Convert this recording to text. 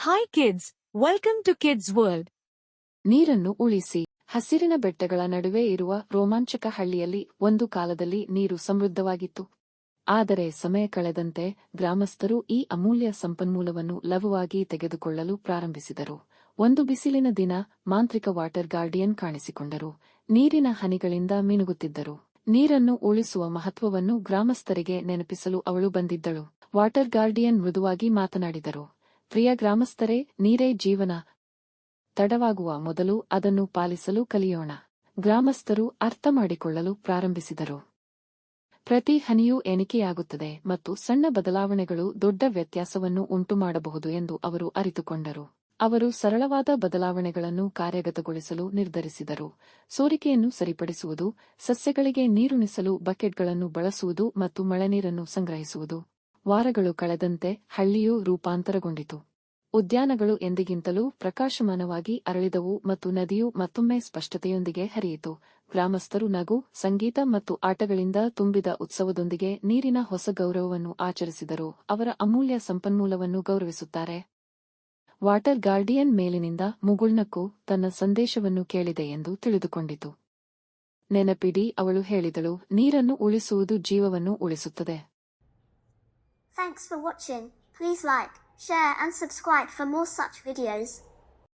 Hi kids, welcome to Kids World. ನೀರನ್ನು ಉಳಿಸಿ. ಹಸಿರಿನ ಬೆಟ್ಟಗಳ ನಡುವೆ ಇರುವ ರೋಮಾಂಚಕ ಹಳ್ಳಿಯಲ್ಲಿ ಒಂದು ಕಾಲದಲ್ಲಿ ನೀರು ಸಮೃದ್ಧವಾಗಿತ್ತು. ಆದರೆ ಸಮಯ ಕಳೆದಂತೆ ಗ್ರಾಮಸ್ಥರು ಈ ಅಮೂಲ್ಯ ಸಂಪನ್ಮೂಲವನ್ನು ಲಘುವಾಗಿ ತೆಗೆದುಕೊಳ್ಳಲು ಪ್ರಾರಂಭಿಸಿದರು. ಒಂದು ಬಿಸಿಲಿನ ದಿನ ಮಾಂತ್ರಿಕ ವಾಟರ್ ಗಾರ್ಡಿಯನ್ ಕಾಣಿಸಿಕೊಂಡರು. ನೀರಿನ ಹನಿಗಳಿಂದ ಮಿನುಗುತ್ತಿದ್ದರು. ನೀರನ್ನು ಉಳಿಸುವ ಮಹತ್ವವನ್ನು ಗ್ರಾಮಸ್ಥರಿಗೆ ನೆನಪಿಸಲು ಅವಳು ಬಂದಿದ್ದಳು. ವಾಟರ್ ಗಾರ್ಡಿಯನ್ ಮೃದುವಾಗಿ ಮಾತನಾಡಿದರು. ಪ್ರಿಯ ಗ್ರಾಮಸ್ಥರೇ, ನೀರೇ ಜೀವನ. ತಡವಾಗುವ ಮೊದಲು ಅದನ್ನು ಪಾಲಿಸಲು ಕಲಿಯೋಣ. ಗ್ರಾಮಸ್ಥರು ಅರ್ಥ ಮಾಡಿಕೊಳ್ಳಲು ಪ್ರಾರಂಭಿಸಿದರು. ಪ್ರತಿ ಹನಿಯೂ ಎಣಿಕೆಯಾಗುತ್ತದೆ ಮತ್ತು ಸಣ್ಣ ಬದಲಾವಣೆಗಳು ದೊಡ್ಡ ವ್ಯತ್ಯಾಸವನ್ನು ಉಂಟುಮಾಡಬಹುದು ಎಂದು ಅವರು ಅರಿತುಕೊಂಡರು. ಅವರು ಸರಳವಾದ ಬದಲಾವಣೆಗಳನ್ನು ಕಾರ್ಯಗತಗೊಳಿಸಲು ನಿರ್ಧರಿಸಿದರು. ಸೋರಿಕೆಯನ್ನು ಸರಿಪಡಿಸುವುದು, ಸಸ್ಯಗಳಿಗೆ ನೀರುಣಿಸಲು ಬಕೆಟ್ಗಳನ್ನು ಬಳಸುವುದು ಮತ್ತು ಮಳೆನೀರನ್ನು ಸಂಗ್ರಹಿಸುವುದು. ವಾರಗಳು ಕಳೆದಂತೆ ಹಳ್ಳಿಯು ರೂಪಾಂತರಗೊಂಡಿತು. ಉದ್ಯಾನಗಳು ಎಂದಿಗಿಂತಲೂ ಪ್ರಕಾಶಮಾನವಾಗಿ ಅರಳಿದವು ಮತ್ತು ನದಿಯು ಮತ್ತೊಮ್ಮೆ ಸ್ಪಷ್ಟತೆಯೊಂದಿಗೆ ಹರಿಯಿತು. ಗ್ರಾಮಸ್ಥರು ನಗು, ಸಂಗೀತ ಮತ್ತು ಆಟಗಳಿಂದ ತುಂಬಿದ ಉತ್ಸವದೊಂದಿಗೆ ನೀರಿನ ಹೊಸ ಗೌರವವನ್ನು ಆಚರಿಸಿದರು. ಅವರ ಅಮೂಲ್ಯ ಸಂಪನ್ಮೂಲವನ್ನು ಗೌರವಿಸುತ್ತಾರೆ. ವಾಟರ್ ಗಾರ್ಡಿಯನ್ ಮೇಲಿನಿಂದ ಮುಗುಳ್ನಕ್ಕು ತನ್ನ ಸಂದೇಶವನ್ನು ಕೇಳಿದೆ ಎಂದು ತಿಳಿದುಕೊಂಡಿತು. ನೆನಪಿಡಿ, ಅವಳು ಹೇಳಿದಳು, ನೀರನ್ನು ಉಳಿಸುವುದು ಜೀವವನ್ನು ಉಳಿಸುತ್ತದೆ. Thanks for watching. Please like, share and subscribe for more such videos.